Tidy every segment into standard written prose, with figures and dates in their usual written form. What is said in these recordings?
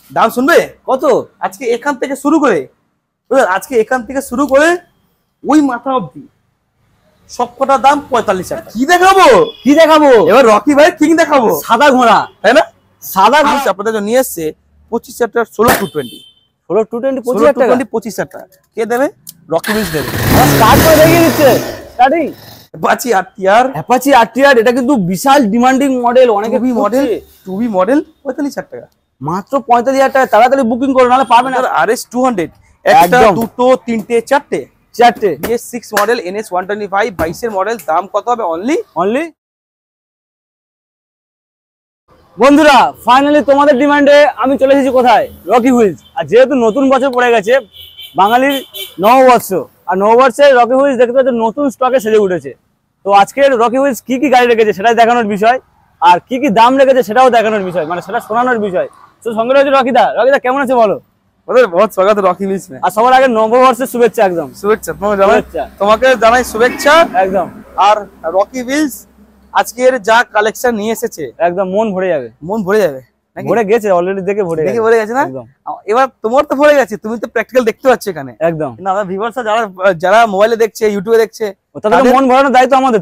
দাম শুনবে কত? আজকে এখান থেকে শুরু করে ওই মাথা অবধি সবকটা দাম 45,000 টাকা। কি দেখাবো এবার রকি ভাই কিং দেখাবো, সাদা ঘোড়া, তাই না? সাদা ঘোড়া আপনাদের জন্য নিয়ে এসছে 25,000 টাকা 16-220 25,000 টাকা। কে দেবে? রকি বিলস দেবে। স্টার্ট করে দেখিয়ে দিচ্ছে starting Apache RTR. Apache RTR এটা কিন্তু বিশাল ডিমান্ডিং মডেল, অনেকে টুবি মডেল 45,000 টাকা, মাত্র 45,000 টাকা। তাড়াতাড়ি বুকিং করো নাহলে পাবে না। RS 200 একটা দুটো তিনটে চারটে BS6 মডেল NS 125 22 এর মডেল। দাম কত হবে? অনলি বন্ধুরা ফাইনালি তোমাদের ডিমান্ডে আমি চলে এসেছি কোথায়? Rocky wheels. আর যেহেতু নতুন বছর পড়ে গেছে, বাঙালির নববর্ষ, আর নববর্ষে রকি হুইলস দেখতে পাচ্ছ নতুন স্টকে সেজে উঠেছে। তো আজকের রকি হুইলস কি কি গাড়ি রেখেছে সেটাই দেখানোর বিষয়, আর কি কি দাম রেখেছে সেটাও দেখানোর বিষয়, মানে সেটা শোনানোর বিষয়। তো সঙ্গে রয়েছে রকিদা। রকিদা কেমন আছে বলো? बहुत स्वागत है रॉकी व्हील्स में। আর সবার আগে নববর্ষের শুভেচ্ছা। একদম শুভেচ্ছা তোমাকে জানাই শুভেচ্ছা একদম। আর রকি व्हील्स আজকের যা কালেকশন নিয়ে এসেছে একদম মন ভরে যাবে নাকি? ভরে গেছে অলরেডি, দেখে ভরে গেছে না? এবার তোমার তো ভরে গেছে, তুমি তো প্র্যাকটিক্যাল দেখতে পাচ্ছ এখানে। একদম না ভিউয়ার্স যারা মোবাইলে দেখছে, ইউটিউবে দেখছে, তাদের মন ভরানোর দায়িত্ব আমাদের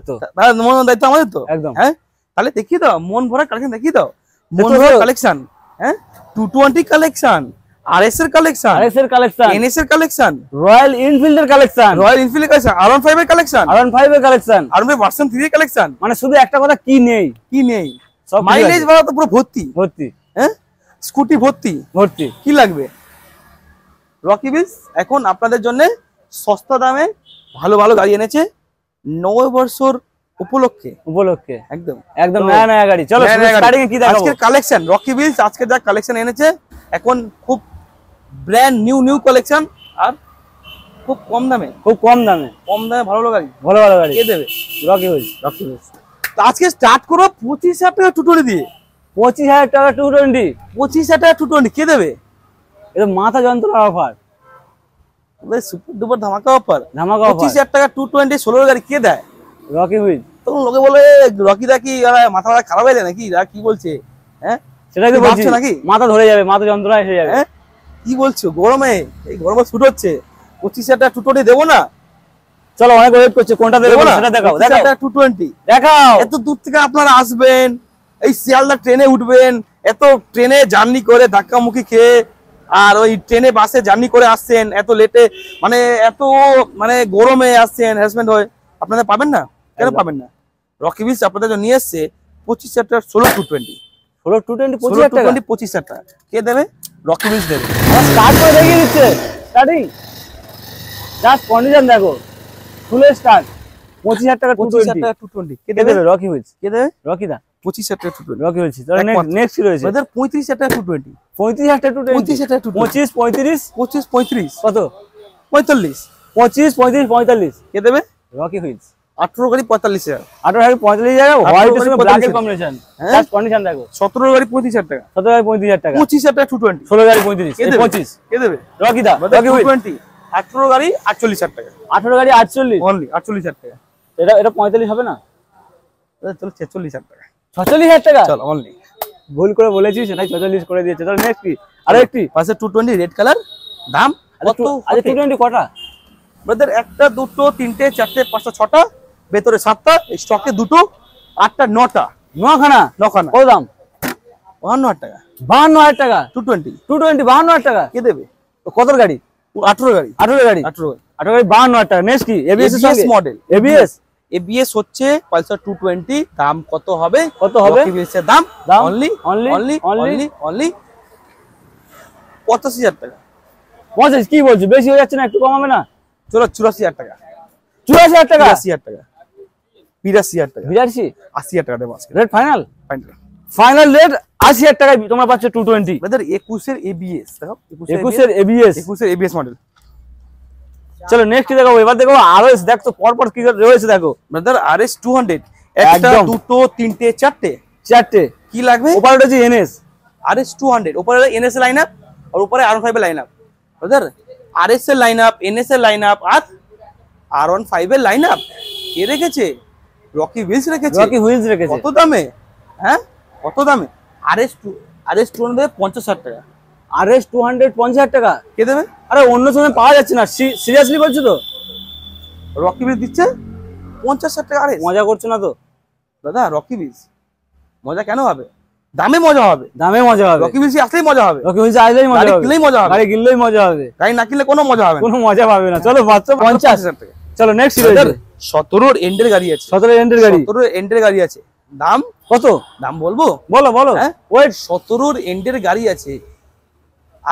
তো। একদম। হ্যাঁ তাহলে দেখিয়ে দাও মন ভরা কালেকশন, দেখিয়ে দাও মন ভরা কালেকশন। হ্যাঁ 220 কালেকশন, RS এর কালেকশন, NS এর কালেকশন, রয়্যাল এনফিল্ডের কালেকশন, R15 এর কালেকশন, আর ভার্সন 3 এর কালেকশন। মানে শুধু একটা কথা, কি নেই সব মাইলেজ বাড়া তো পুরো ভর্তি। হ্যাঁ স্কুটি ভর্তি কি লাগবে? রকি व्हील्स এখন আপনাদের জন্য সস্তা দামে ভালো ভালো গাড়ি এনেছে নববর্ষর উপলক্ষে একদম নয়া গাড়ি। চলো স্টার্টিং এ কি দেখাবো আজকের কালেকশন? রকি व्हील्स আজকে যা কালেকশন এনেছে এখন খুব ব্র্যান্ড নিউ কালেকশন, আর খুব কম দামে ভালো গাড়ি কে দেবে? Rocky wheels. আজকে স্টার্ট করো 25,000 টাকা 220 দিয়ে। 25,000 টাকা 220, 25,000 টাকা 220 কে দেবে? এটা মাথা যন্ত্রণা অফার, সুপার ডুপার ধামাকা অফার। 25,000 টাকা 220 16 গাড়ি কে দেয়? Rocky wheels. তখন লোকে বলে রকিদা কি মাথা খারাপ হয়ে যায় নাকি? কি বলছে? হ্যাঁ সেটাই তো বলছি নাকি, মাথা ধরে যাবে, মাথা যন্ত্রণা এসে যাবে। হ্যাঁ কি বলছো? গরমে শুট হচ্ছে, 25,000 টাকা 220 দেবো না? চলো অনেক ওয়েট করছে, কোনটা দেবো না সেটা দেখাও। 220 দেখাও। এত দূর থেকে আপনারা আসবেন, এই শিয়ালদা ট্রেনে উঠবেন, এত ট্রেনে জার্নি করে ধাক্কামুখি খেয়ে, আর ওই ট্রেনে বাসে জার্নি করে আসছেন এত লেটে, এত গরমে আসছেন, হ্যারাসমেন্ট হয়, আপনারা পাবেন না? কেন পাবেন না? রকি व्हील्स আপনাদের জন্য নিয়ে এসছে 25,000 টাকা 16-220 25,000 টাকা কে দেবে? রকি व्हील्स দেবে। স্টার্ট করে দেখিয়ে দিচ্ছে স্টার্টিং, জাস্ট কন্ডিশন দেখো, ফুল স্টার্ট 25,000 টাকা 220 কে দেবে? Rocky wheels. কে দেবে? রকিদা। 25,000 টাকা 220 রকি व्हील्स। নেক্সট কি রয়েছে? 35,000 টাকা 220 35,000 টাকা 220 25 35 কত? 45 25 35 45 কে দেবে? Rocky wheels. 18 গাড়ি 45,000 18 গাড়ি 45,000 হোয়াইট এর সঙ্গে ব্ল্যাক এর কম্বিনেশন। জাস্ট কন্ডিশন দেখো। 17 গাড়ি 35,000 টাকা 17 গাড়ি 35,000 টাকা 25,000 টাকা 220 16 গাড়ি 35 25 কে দেবে? রকিদা। Rocky wheels. 18 গাড়ি 48,000 টাকা 18 গাড়ি 48 অনলি 48,000 টাকা। এটা 45 হবে না? চলো 46,000 টাকা 46,000 টাকা চল অনলি। ভুল করে বলেছি, সেটাই 46 করে দিয়েছে। চলো নেক্সট কি? আর একটি পাশে 220 রেড কালার। দাম কত? আচ্ছা 220 কটা? ব্রাদার একটা দুটো তিনটে চারটে পাঁচটা ছটা, ভেতরে 7টা, স্টকে দুটো, 8টা 9টা, 9খানা। কত দাম? 52,000 টাকা 52,000 টাকা 220 52,000 টাকা কে দেবে? কত গাড়ি? 18 গাড়ি 18 গাড়ি 52,000 টাকা। নেক্সট কি? ABS model. এবিএস হচ্ছে পালসার 220। দাম কত হবে? রকি व्हील्स এর দাম অনলি 85,000 টাকা। 50 কি বলছো? বেশি হয়ে যাচ্ছে না? একটু কমাবে না? চলো 84,000 টাকা 84,000 টাকা 82,000 টাকা 82,000 টাকা 80,000 টাকা দেবো আজকে। রেট ফাইনাল রেট 80,000 টাকায় তোমরা পাচ্ছ 220। ব্রাদার 21 এর এবিএস দেখো, 21 এর এবিএস মডেল। চলো নেক্সট দেখো। এবার দেখো RS। দেখো পরপর কি রয়েছে দেখো। ব্রাদার RS 200 একটা দুটো তিনটে চারটে কি লাগবে? উপরে রয়েছে NS RS 200, উপরে NS এর লাইনআপ, আর উপরে R15 এর লাইনআপ। ব্রাদার RS এর লাইনআপ, NS এর লাইনআপ, আর R15 এর লাইনআপ কে রেখেছে? রকি व्हील्स রেখেছে। কত দামে? হ্যাঁ কত দামে? RS 200 50,000 টাকা RS 200 50,000 টাকা কে দেবে? আরে অন্য সময় পাওয়া যাচ্ছে না, সিরিয়াসলি বলছো তো? রকি বিজ দিচ্ছে 50,000 টাকা। আরে মজা করছো না তো দাদা? রকি বিজ মজা কেন হবে? দামে মজা হবে, দামে মজা হবে। রকি বিজ আসলেই মজা হবে, রকি হুইলস আসলেই মজা গাড়ি হবে, কিনলেই মজা হবে, গাড়ি কিনলেই মজা হবে, গাড়ি না কিনলে কোনো মজা হবে না, কোনো মজা পাবে না। চলো মাত্র 50,000 টাকা। চলো নেক্সট রয়েছে 17 এন্ডের গাড়ি আছে, 17 এন্ডের গাড়ি। 17 এন্ডের গাড়ি আছে। দাম কত? দাম বলবো? বলো বলো। হ্যাঁ ওয়েট, 17 এন্ডের গাড়ি আছে,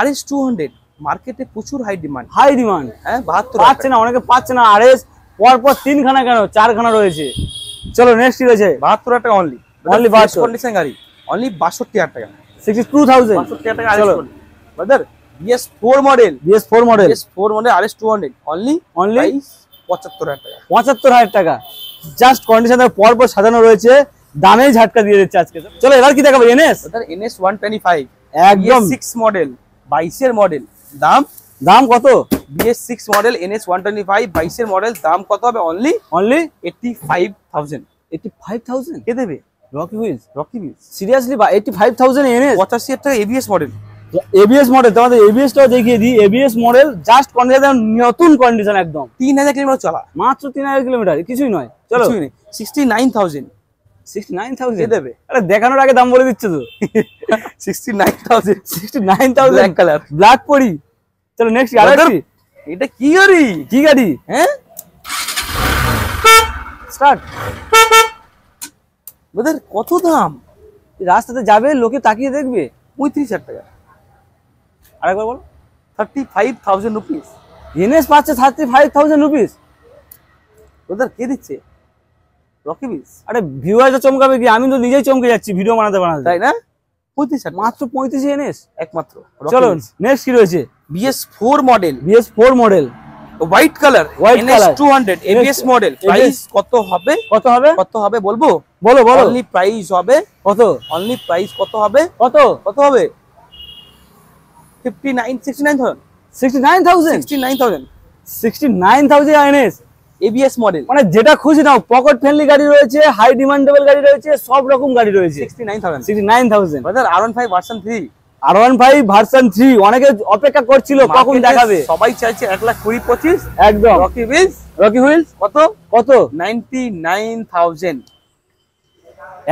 RS 200 মার্কেটে প্রচুর হাই ডিমান্ড। High demand. হ্যাঁ 72 পাচ্ছে না, অনেকে পাচ্ছে না। RS পর 3খানা কেন 4খানা রয়েছে। চলো নেক্সট রয়েছে 72,000 টাকা অনলি, অনলি 72 কন্ডিশন গাড়ি, অনলি 62,000 টাকা, 62,000 62,000 টাকা। চলো brother BS4 model, BS4 model, BS4 model RS 200 only 75,000 টাকা, 75,000 টাকা। জাস্ট কন্ডিশন পর সাজানো রয়েছে, দামে ঝাটকা দিয়ে দিচ্ছে আজকে। চলো এবার কি দেখাবো? NS NS 125 একদম BS6 মডেল, 22 এর মডেল। দাম দাম কত? BS6 মডেল NS 125 22 এর মডেল, দাম কত হবে? অনলি 85,000। 85,000 কে দেবে? Rocky Wheels. রকি বিজ সিরিয়াসলি 85,000 NS 85,000 টাকা ABS মডেল। ABS মডেল, তোমাদের ABS টাও দেখিয়ে দিই। ABS মডেল জাস্ট কন্ডিশন, নতুন কন্ডিশন একদম। 3000 কিলোমিটার চলা, মাত্র 3000 কিলোমিটার, কিছুই নয়। চলো 69,000। 69,000 কে দেবে? আরে দেখানোর আগে দাম বলে দিচ্ছে তো। 69,000 69,000 ব্ল্যাক কালার। ব্ল্যাক পরি। চলো নেক্সট আরেকটি। এটা কি গাড়ি? কি গাড়ি? হ্যাঁ স্টার্ট। ওদের কত দাম? রাস্তাতে যাবে, লোকে তাকিয়ে দেখবে। 35,000 টাকা, আরেকবার বল। 35,000 রুপিস। NS পাচ্ছে 35,000 রুপিস। ওদের কে দিচ্ছে? রকি বিজ। আরে ভিউয়ারটা চমকাবে কি? আমি তো নিজেই চমকে যাচ্ছি ভিডিও বানাতে বানাতে। তাই না? 35,000 মাত্র 35 NS একমাত্র। চলো নেক্সট কি রয়েছে? BS4 model, BS4 model white colour, White NS color 200 ABS model. Price কত হবে? কত হবে? কত হবে বলবো? বলো বলো। অনলি প্রাইস হবে কত? অনলি প্রাইস কত হবে? কত? কত হবে? 69,000 69,000 69,000 NS ABS মডেল, মানে যেটা খুশি নাও। পকেট ফ্রেন্ডলি গাড়ি রয়েছে, হাই ডিমান্ডেবল গাড়ি রয়েছে, সব রকম গাড়ি রয়েছে। 69,000। 69,000 brother R15 version 3, R15 version 3 অনেকে অপেক্ষা করছিল কখন দেখাবে। সবাই চাইছে 1,20,25। একদম রকি বিজ, রকি হুইলস কত? কত? 99,000।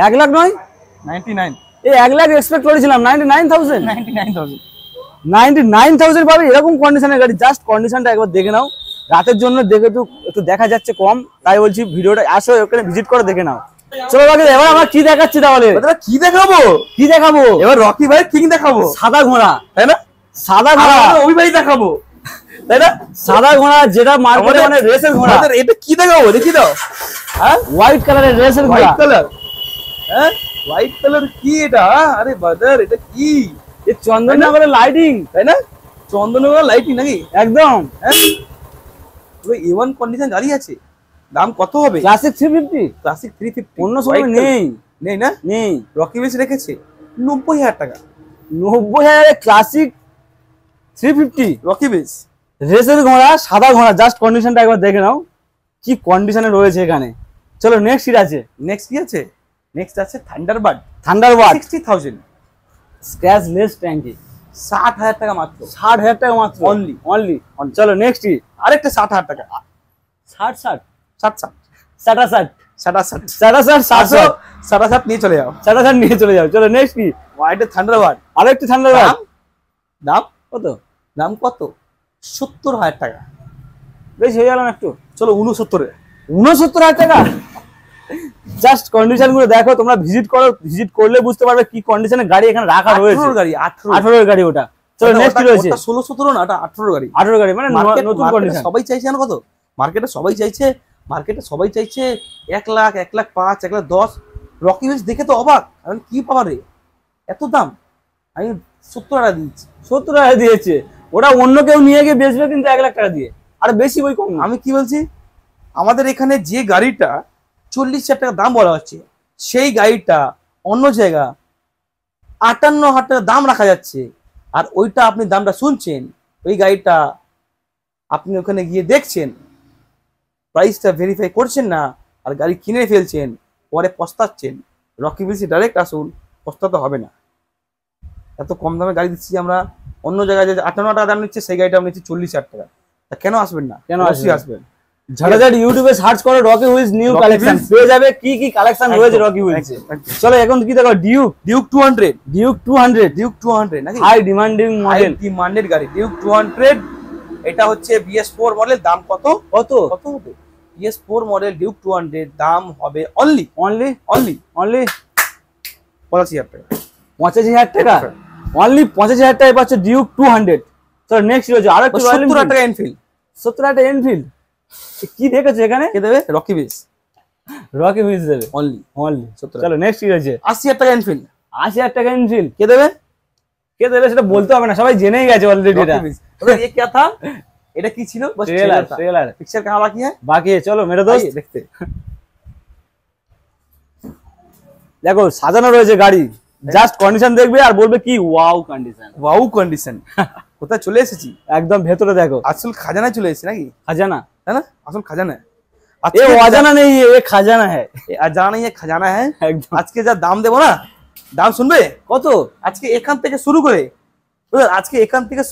1 লাখ নয়, 99 এই 1 লাখ এক্সপেক্ট করেছিলাম। 99,000 99,000 99,000 পাবে এরকম কন্ডিশনের গাড়ি। জাস্ট কন্ডিশনটা একবার দেখে নাও। রাতের জন্য দেখে একটু দেখা যাচ্ছে কম, তাই বলছি ভিডিওটা আসো, ওখানে ভিজিট করে দেখে নাও। চলো বাকি এবার আমরা কি দেখাচ্ছি তাহলে? দাদা কি দেখাবো? কি দেখাবো? এবার রকি ভাই কিং দেখাবো, সাদা ঘোড়া। তাই না? সাদা ঘোড়া ওই ভাই দেখাবো, তাই না? সাদা ঘোড়া যেটা মার্কেটে মানে রেসের ঘোড়া। আমাদের এটা কি দেখাবো দেখি দাও। হ্যাঁ হোয়াইট কালারের রেসের ঘোড়া। White colour. হ্যাঁ হোয়াইট কালার কি এটা? আরে ব্রাদার এটা কি? এই চন্দননগরের লাইটিং, তাই না? চন্দননগর লাইটিং নাকি? একদম। হ্যাঁ পুরো A1 কন্ডিশন গাড়ি আছে। দাম কত হবে? ক্লাসিক 350। ক্লাসিক 350 অন্য সময় নেই, নেই না? নেই। রকি বিজ রেখেছে 90,000 টাকা। 90,000 ক্লাসিক 350 রকি বিজ রেসের ঘোড়া, সাদা ঘোড়া। জাস্ট কন্ডিশনটা একবার দেখে নাও কি কন্ডিশনে রয়েছে এখানে। চলো নেক্সট কি আছে? নেক্সট কি আছে? নেক্সট আছে থান্ডারবার্ড, থান্ডারবার্ড 60,000। স্ক্র্যাচ লেস ট্যাঙ্কি, 60,000 টাকা মাত্র। 60,000 টাকা মাত্র। Only। অনলি। চলো নেক্সট কি? আরেকটা 60,000 টাকা। 60 60 60 67 67 67 700 67 নিয়ে চলে যাও, 67 নিয়ে চলে যাও। চলো নেক্সট কি? White Thunderbird. আরেকটি থান্ডারবার্ড। দাম কত? দাম কত? 70,000 টাকা। বেশ হয়ে গেল না একটু? চলো 69 69,000 টাকা। জাস্ট কন্ডিশন গুলো দেখো, তোমরা ভিজিট করো, ভিজিট করলে বুঝতে পারবে কি কন্ডিশনে গাড়ি এখানে রাখা রয়েছে। 18 গাড়ি, 18 এর গাড়ি ওটা। চলো নেক্সট কি রয়েছে? 16-17 না, এটা 18 গাড়ি। 18 গাড়ি মানে নতুন কন্ডিশন। সবাই চাইছে না কত? মার্কেটে সবাই চাইছে 1 লাখ, 1 লাখ 5, 1 লাখ 10। রকি বিজ দেখে তো অবাক, আমি কি পাওয়া রে এত দাম? আমি 70 টাকা দিয়েছি। 70 টাকা দিয়েছে। ওটা অন্য কেউ নিয়ে গিয়ে বেচবে কিন্তু 1 লাখ টাকা দিয়ে। আর বেশি বই কম। আমি কি বলছি, আমাদের এখানে যে গাড়িটা 40,000 টাকা দাম বলা হচ্ছে, সেই গাড়িটা অন্য জায়গা 58,000 টাকা দাম রাখা যাচ্ছে। আর ওইটা আপনি দামটা শুনছেন, ওই গাড়িটা আপনি ওখানে গিয়ে দেখছেন, প্রাইসটা ভেরিফাই করছেন না, আর গাড়ি কিনে ফেলছেন, পরে পস্তাচ্ছেন। রকি বিজ ডাইরেক্ট আসুন, পস্তাতে হবে না। এত কম দামে গাড়ি দিচ্ছি আমরা, অন্য জায়গায় যে 58 টাকা দাম নিচ্ছে সেই গাড়িটা আমি নিচ্ছি 40,000 টাকা। তা কেন আসবেন না? কেন আসবেন? ঝটাঝট ইউটিউবে সার্চ করো রকি হুইলস নিউ কালেকশন, পেয়ে যাবে কি কি কালেকশন রয়েছে রকি হুইলস। চলো এখন কি দেখো, ডিউক 200 ডিউক 200 নাকি হাই ডিমান্ডিং মডেল, ডিমান্ডেড গাড়ি ডিউক 200। এটা হচ্ছে BS4 মডেল। দাম কত কত হবে? BS4 মডেল ডিউক 200 দাম হবে অনলি 85,000 টাকা। 85,000 টাকা, অনলি 85,000 টাকায় পাচ্ছ ডিউক 200। চলো নেক্সট রয়েছে আরো একটু 70,000 টাকা এনফিল্ড। 70,000 টাকা এনফিল্ড কি দেখেছো এখানে? কে দেবে? রকি হুইলস দেবে অনলি 70। চলো নেক্সট কি রয়েছে? 80,000 টাকা এনফিল্ড। 80,000 টাকা এনফিল্ড কে দেবে? সেটা বলতে হবে না, সবাই জেনেই গেছে অলরেডি। ये क्या था? এটা কি ছিল? बस ट्रेलर। पिक्चर कहाँ बाकी है? बाकी है, चलो मेरे दोस्त देखते। দেখো সাজানো রয়েছে গাড়ি, জাস্ট কন্ডিশন দেখবে আর বলবে কি ওয়াও কন্ডিশন। কোথায় চলে এসেছি? একদম ভেতরে দেখো, আসল খাজানা চলে এসেছি নাকি? খাজানা, है ना? আসল খাজানা। ये अजाना नहीं है, ये खजाना है। अजाना नहीं है, खजाना है একদম। আজকে যা দাম দেবো না, দাম শুনবে কত? আজকে এখান থেকে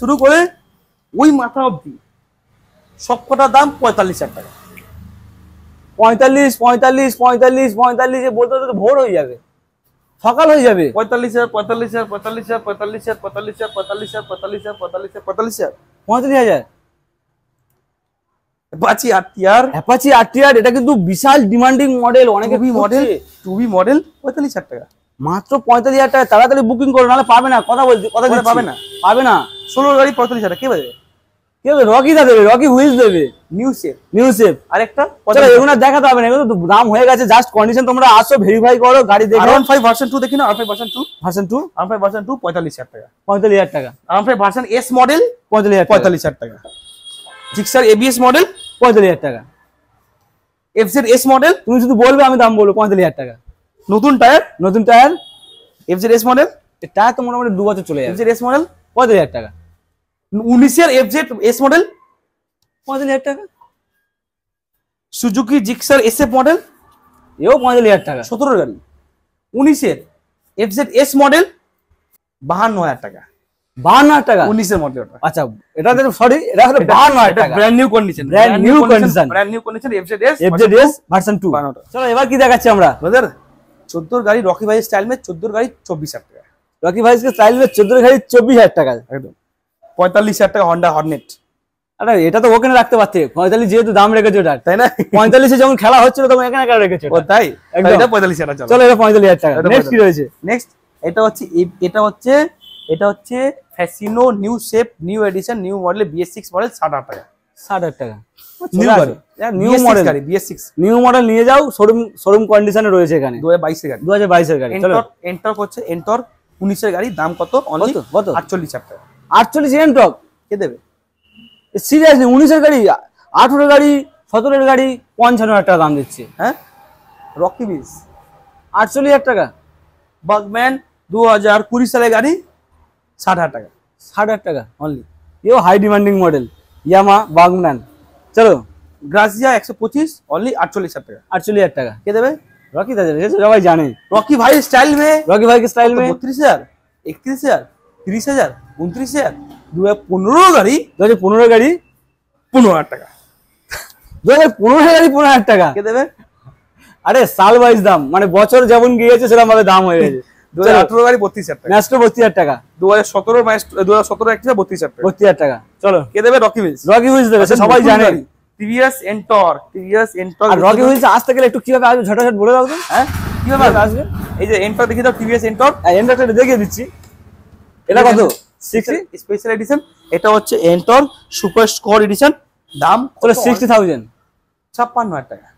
শুরু করে ওই মাথা অবধি সবকটা দাম 45,000 টাকা। 45 বলতে তো ভোর হয়ে যাবে, সকাল হয়ে যাবে। 45,000 অ্যাপাচি আরটিআর। এটা কিন্তু বিশাল ডিমান্ডিং মডেল, অনেকে টুবি মডেল 45,000 টাকা, মাত্র 45,000 টাকা। তাড়াতাড়ি বুকিং করো, নাহলে পাবে না। কথা পাবে না। 16 গাড়ি 45,000 টাকা। কে দেবে? রকি দা দেবে, রকি হুইলস দেবে। নিউ শেপ আরেকটা। চলো এগুলো দেখাতে হবে না, এগুলো তো দাম হয়ে গেছে। জাস্ট কন্ডিশন তোমরা আসো, ভেরিফাই করো, গাড়ি দেখো। R15 ভার্সন 2 দেখি না, R5 ভার্সন 2 45,000 টাকা। 45,000 টাকা। R5 ভার্সন S মডেল 45,000 টাকা। জিক্সার ABS মডেল 45,000 টাকা। FZ S মডেল, তুমি শুধু বলবে আমি দাম বলবো, 45,000 টাকা। নতুন tyre FZ S model. Tyre তো মোটামুটি 2 বছর চলে যাবে। FZ S মডেল 45,000 টাকা। 19 এর FZ S মডেল 45,000 টাকা। সুজুকি জিক্সার SF মডেল, এও 45,000 টাকা। 17 গাড়ি। 19 এর FZ S মডেল 52,000 টাকা। 52,000 টাকা 19 এর মডেল। আচ্ছা এটা সরি, এটা হলো 52,000 টাকা। Brand new condition FZ S version 2। চলো এবার কি দেখাচ্ছি আমরা? ব্রাদার 14 গাড়ি রকি ভাই স্টাইল মে, 14 গাড়ি 24,000 টাকা। রকি ভাই के स्टाइल में 14 গাড়ি 24,000 টাকা। একদম। 45,000 টাকা হন্ডা হর্নেট। আরে এটা তো ওখানে রাখতে পারতে, 45 যেহেতু দাম রেখেছো ওটা, তাই না? 45 এ যখন খেলা হচ্ছিল তখন এখানে কেন রেখেছো? ও তাই, এটা 45,000 টাকা। চলো এটা 45,000 টাকা। নেক্সট কি রয়েছে? নেক্সট এটা হচ্ছে Fascino new shape new addition new model BS6 model 60,000 টাকা। 60,000 টাকা। নিউ গাড়ি, নিউ মডেল গাড়ি BS6 নিউ মডেল নিয়ে যাও, শোরুম কন্ডিশনে রয়েছে এখানে। 2022 এর গাড়ি, 2022 এর গাড়ি। চলো এন্টর্ক হচ্ছে এন্টর্ক 19 এর গাড়ি। দাম কত? অনলি কত? 48,000 টাকা। 48 এন্টর্ক কে দেবে? সিরিয়াসলি 19 এর গাড়ি, 18 এর গাড়ি, 17 এর গাড়ি 55,000 টাকা দাম দিচ্ছে। হ্যাঁ, রকি বিস 48,000 টাকা। বাগম্যান 2020 সালের গাড়ি 60,000 টাকা। 60,000 টাকা অনলি। এও হাই ডিমান্ডিং মডেল ইয়ামা বাগম্যান। চলো গ্রাসিয়া 125 অনলি 48,000 টাকা। 48,000 টাকা। কে দেবে? রকি দাদা, সবাই জানে। রকি ভাই স্টাইল মে, রকি ভাই के स्टाइल में 32,000 31,000 30,000 29,000 2015 গাড়ি 2015 গাড়ি 15,000 টাকা। 2015 গাড়ি 15,000 টাকা। কে দেবে? আরে সাল ওয়াইজ দাম, মানে বছর যেমন গিয়েছে সেরকম ভাবে দাম হয়ে গেছে। 2018 গাড়ি 32,000 টাকা। ম্যাস্ট্রো 32,000 টাকা। 2017 32,000 টাকা। 32,000 টাকা। চলো কে দেবে? Rocky Wheels. রকি হুইলস দেবে, সবাই জানে। টিভিএস এন্টর আর রকি হুইলস আসতে গেলে একটু কিভাবে আসবে ঝটাঝট বলে দাও তো। হ্যাঁ, কিভাবে আসবে? এই যে এন্টর দেখিয়ে দাও, টিভিএস এন্টর। এন্টরটা দেখিয়ে দিচ্ছি। এটা কত? 60 স্পেশাল এডিশন। এটা হচ্ছে এন্টর সুপার স্কোর এডিশন। দাম চলো 60,000। 56,000 টাকা।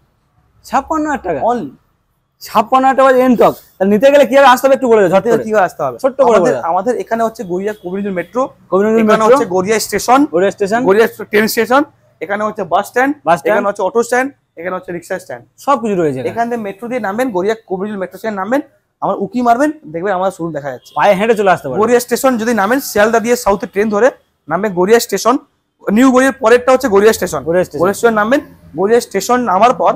56,000 টাকা অনলি। 56,000 টাকা এন্টর। তাহলে নিতে গেলে কিভাবে আসতে হবে একটু বলে দাও। ঝট করে কিভাবে আসতে হবে? ছোট্ট করে বলে দাও। আমাদের এখানে হচ্ছে গড়িয়া কবিরুল মেট্রো, কবিরুল এখানে মেট্রো হচ্ছে Garia station, Garia train station, এখানে হচ্ছে বাস স্ট্যান্ড, বাস স্ট্যান্ড, এখানে হচ্ছে অটো স্ট্যান্ড, এখানে হচ্ছে রিকশা স্ট্যান্ড, সবকিছু রয়েছে। এখান থেকে মেট্রো দিয়ে নামবেন, গড়িয়া কবিরুল মেট্রো স্টেশন নামবেন, আমার উকি মারবেন, দেখবেন আমার শুরু দেখা যাচ্ছে। পায়ে হেঁটে চলে আসতে পারবেন। গড়িয়া স্টেশন যদি নামেন, শিয়ালদা দিয়ে সাউথে ট্রেন ধরে নামবেন গড়িয়া স্টেশন। নিউ গড়িয়ার পরেরটা হচ্ছে গড়িয়া স্টেশন। গড়িয়া স্টেশন নামবেন, গড়িয়া স্টেশন নামার পর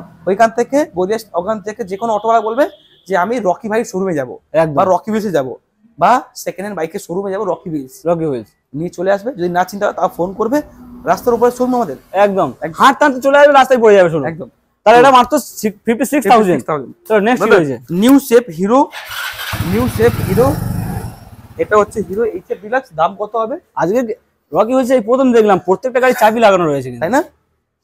ওখান থেকে যে কোনো অটোওয়ালা বলবে যে আমি রকি ভাই শোরুমে যাবো বা রকি বিসে যাবো বা সেকেন্ড হ্যান্ড বাইকের শোরুমে যাবো রকি হুইলস নিয়ে চলে আসবে। যদি না চিন্তা হয় তাও ফোন করবে, রাস্তার উপরে শোরুম আমাদের, একদম হাঁটতে হাঁটতে চলে আসবে, রাস্তায় পড়ে যাবে শোরুম একদম। তাহলে এটা মাত্র 56,000। চলো নেক্সট কি হয়েছে? নিউ শেপ হিরো, এটা হচ্ছে হিরো এইচএফ ডিলাক্স। দাম কত হবে? আজকে রকি হুইলস এই প্রথম দেখলাম প্রত্যেকটা গাড়ি চাবি লাগানো রয়েছে, তাই না?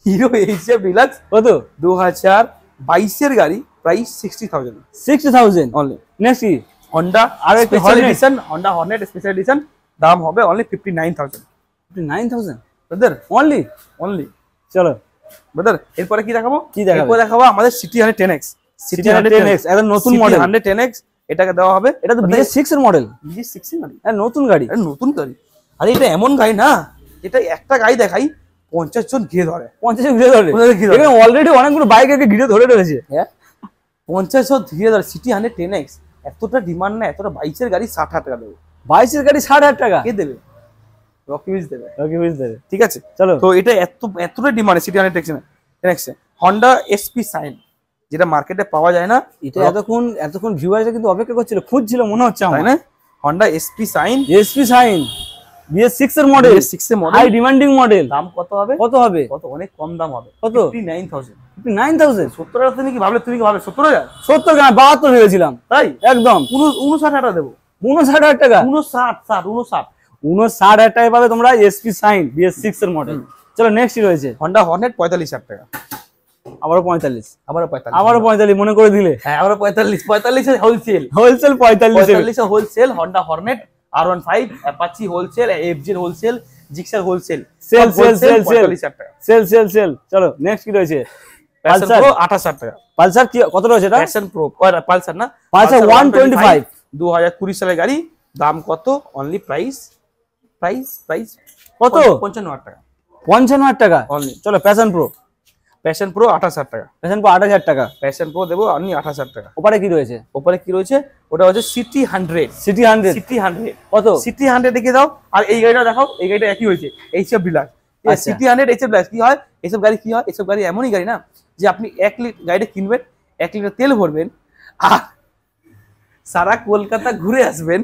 হিরো এইচএফ ডিলাক্স কত? 2022 এর গাড়ি, প্রাইস 60,000 অনলি। নেক্সট কি? হন্ডা আর special edition, Honda Hornet special edition, দাম হবে অনলি 59,000। 59,000 brother, only. চলো ব্রাদার, এরপরে কি দেখাবো? কি দেখাবো? এরপর দেখাবো আমাদের সিটি 110X। সিটি 110X একদম নতুন মডেল। 110X এটাকে দেওয়া হবে। এটা তো BS6 এর মডেল। BS6 এর গাড়ি, নতুন গাড়ি, নতুন গাড়ি। আরে এটা এমন গাড়ি না, এটা একটা গাড়ি দেখাই 50 জন ঘিরে ধরে। 50 জন ঘিরে ধরে? এখানে অলরেডি অনেকগুলো বাইক একে ঘিরে ধরে রয়েছে। হ্যাঁ, 50 জন ঘিরে ধরে। সিটি 110X এতটা ডিমান্ড না, এতটা 22 এর গাড়ি 60,000 টাকা দেবে। 22 এর গাড়ি 60,000 টাকা কে দেবে? রকি হুইলস দেবে। ঠিক আছে, চলো। তো এটা এতটা demand CT 110X। Honda SP Shine, যেটা মার্কেটে পাওয়া যায় না। এটা এতক্ষণ ভিউয়াররা কিন্তু অপেক্ষা করছিল, খুঁজছিল মনে হচ্ছে আমার, তাই না? হন্ডা এসপি সাইন BS6 এর মডেল, হাই ডিমান্ডিং মডেল। দাম কত হবে? অনেক কম দাম হবে। কত? 59,000। 70,000 তুমি কি ভাবলে? 70,000? 70 কেন, 72 ভেবেছিলাম। তাই একদম 59,000 টাকা দেবো। 59,000 টাকা? 59,000 টাকায় পাবে তোমরা এসপি সাইন BS6 এর মডেল। চলো নেক্সট কি রয়েছে? হন্ডা হর্নেট 45,000 টাকা। আবারও 45, আবারও 45 মনে করে দিলে। হ্যাঁ, আবারও 45 এর wholesale 45 wholesale. Honda Hornet R15 Apache wholesale, FZ wholesale, Gixxer wholesale, sale 45,000 টাকা। সেল। চলো নেক্সট কি রয়েছে? প্যাশন প্রো 28,000 টাকা। পালসার কি কত রয়েছে এটা? প্যাশন প্রো, পালসার না, পালসার 125 2020 সালের গাড়ি। দাম কত? অনলি প্রাইস কত? 55,000 টাকা। 55,000 টাকা অনলি। চলো প্যাশন প্রো 28,000 টাকা। প্যাশন প্রো 28,000 টাকা। প্যাশন প্রো দেবো অনলি 28,000 টাকা। ওপারে কি রয়েছে? ওটা হচ্ছে সিটি 100। কত? সিটি 100 দেখে দাও। আর এই গাড়িটা দেখাও, এই গাড়িটা একই হয়েছে, এইসব ডিলাক্স। সিটি 100 এইসব ডিলাক্স কি হয়? এইসব গাড়ি কি হয়? এইসব গাড়ি এমনই গাড়ি না যে আপনি 1 লিটার গাড়িটা কিনবেন, 1 লিটার তেল ভরবেন, আর সারা কলকাতা ঘুরে আসবেন।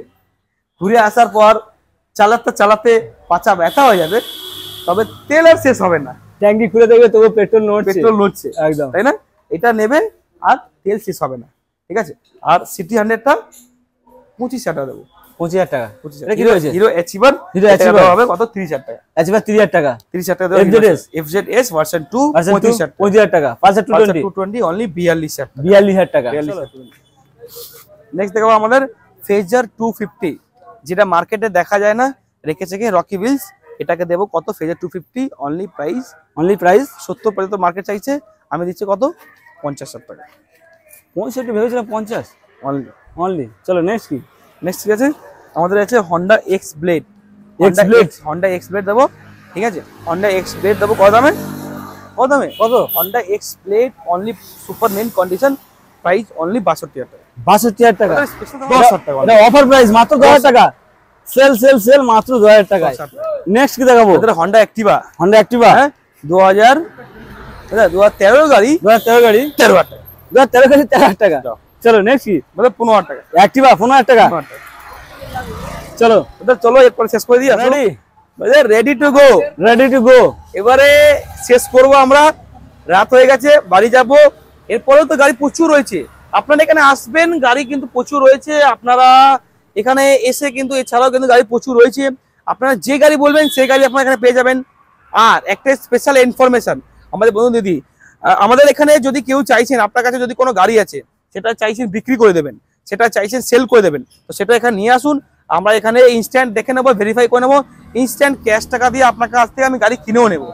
ঘুরে আসার পর চালাতে পাচা ব্যথা হয়ে যাবে, তবে তেল আর শেষ হবে না। ট্যাঙ্কি খুলে দেখবে তবু পেট্রোল নড়ছে একদম, তাই না? এটা নেবে আর তেল শেষ হবে না। ঠিক আছে। আর সিটি 100টা 25,000 টাকা দেবো। 25,000 টাকা। এটা কি রয়েছে? হিরো অ্যাচিভার হবে কত? 30,000 টাকা। অ্যাচিভার 30,000 টাকা। 30,000 টাকা দেবো। এফজেড ভার্সন 2 25,000 টাকা। পালসার 220 অনলি 42,000 টাকা। নেক্সট দেখাবো আমাদের ফেজার 250, যেটা মার্কেটে দেখা যায় না, রেখেছে কি রকি হুইলস। এটাকে দেবো কত? ফেজার 250 অনলি প্রাইস 70 পর্যন্ত মার্কেট চাইছে, আমি দিচ্ছি কত? 50,000 টাকা। 65 ভেবেছিলাম 50 অনলি। চলো নেক্সট কি? নেক্সট ঠিক আছে, আমাদের আছে Honda X Blade. Honda X Blade দেবো। ঠিক আছে, হন্ডা এক্স ব্লেড দেবো। কত দামে? Honda X Blade only super মেন কন্ডিশন, প্রাইস অনলি 62,000 টাকা। 62,000 টাকা। 10,000 টাকা। এটা অফার প্রাইস মাত্র 10,000 টাকা। সেল মাত্র 10,000 টাকায়। নেক্সট কি দেখাবো? হন্ডা অ্যাক্টিভা। হ্যাঁ 2013 গাড়ি। 13,000 গাড়ি 13,000 টাকা। চলো নেক্সট কি? 15,000 টাকা। অ্যাক্টিভা 15,000 টাকা। চলো এরপর শেষ করে দিই। Ready to go. এবারে শেষ করব আমরা। রাত হয়ে গেছে, বাড়ি যাব। এরপরেও তো গাড়ি প্রচুর রয়েছে, আপনারা এখানে আসবেন, গাড়ি কিন্তু প্রচুর রয়েছে। আপনারা এখানে এসে কিন্তু এছাড়াও কিন্তু গাড়ি প্রচুর রয়েছে। আপনারা যে গাড়ি বলবেন সেই গাড়ি আপনারা এখানে পেয়ে যাবেন। আর একটা স্পেশাল ইনফরমেশন আমাদের বন্ধু দিদি, আমাদের এখানে যদি কেউ চাইছেন, আপনার কাছে যদি কোনো গাড়ি আছে, সেটা চাইছেন বিক্রি করে দেবেন, সেটা চাইছেন সেল করে দেবেন, তো সেটা এখানে নিয়ে আসুন। আমরা এখানে ইনস্ট্যান্ট দেখে নেবো, ভেরিফাই করে নেবো। ইনস্ট্যান্ট ক্যাশ টাকা দিয়ে আপনার কাছ থেকে আমি গাড়ি কিনেও নেব।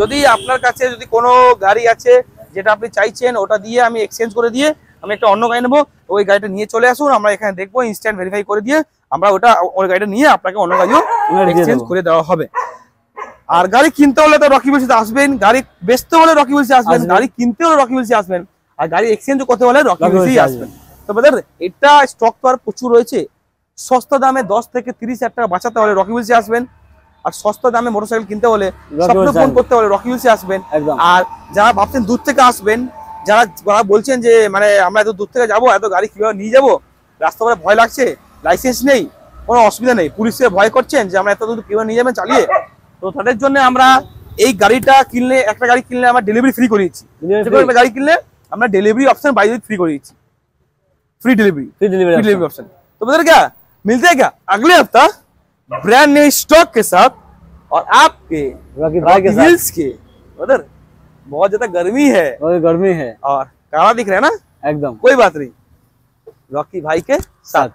যদি আপনার কাছে যদি কোনো গাড়ি আছে যেটা আপনি চাইছেন, ওটা দিয়ে আমি এক্সচেঞ্জ করে দিয়ে আমি একটা অন্য গাড়ি নেবো, ওই গাড়িটা নিয়ে চলে আসুন। আমরা এখানে দেখবো, ইনস্ট্যান্ট ভেরিফাই করে দিয়ে আমরা ওই গাড়িটা নিয়ে আপনাকে অন্য গাড়িও এক্সচেঞ্জ করে দেওয়া হবে। আর গাড়ি কিনতে হলে তো রকি হুইলসে আসবেন, গাড়ি বেচতে হলে রকি হুইলসে আসবেন, গাড়ি কিনতে হলে রকি হুইলসে আসবেন, আর গাড়ি এক্সচেঞ্জ করতে হলে রকি হুইলসেই আসবেন। তো ব্রাদার, এটা স্টক তো আর প্রচুর রয়েছে। সস্তা দামে 10 থেকে 30,000 টাকা বাঁচাতে হলে রকি হুইলসে আসবেন। আর সস্তা দামে মোটরসাইকেল কিনতে হলে, স্বপ্ন পূরণ করতে হলে রকি হুইলসে আসবেন। আর যারা ভাবছেন দূর থেকে আসবেন, যারা বলছেন যে মানে আমরা এত দূর থেকে যাবো, এত গাড়ি কিভাবে নিয়ে যাবো, রাস্তা করে ভয় লাগছে, লাইসেন্স নেই, কোনো অসুবিধা নেই, পুলিশে ভয় করছেন যে আমরা এত দূর কিভাবে নিয়ে যাবেন চালিয়ে, তো তাদের জন্য আমরা এই গাড়িটা কিনলে, একটা গাড়ি কিনলে আমরা ডেলিভারি ফ্রি করে দিচ্ছি। একটা গাড়ি কিনলে আমরা डिलीवरी ऑप्शन बाई फ्री कर दीजिए, फ्री डिलीवरी ऑप्शन। तो बता क्या मिलते हैं क्या अगले हफ्ता ब्रांड न्यू स्टॉक के साथ और आपके रॉकी भाई के साथ के उधर बहुत ज्यादा गर्मी है और काला दिख रहा है ना, एकदम कोई बात नहीं, रॉकी भाई के साथ।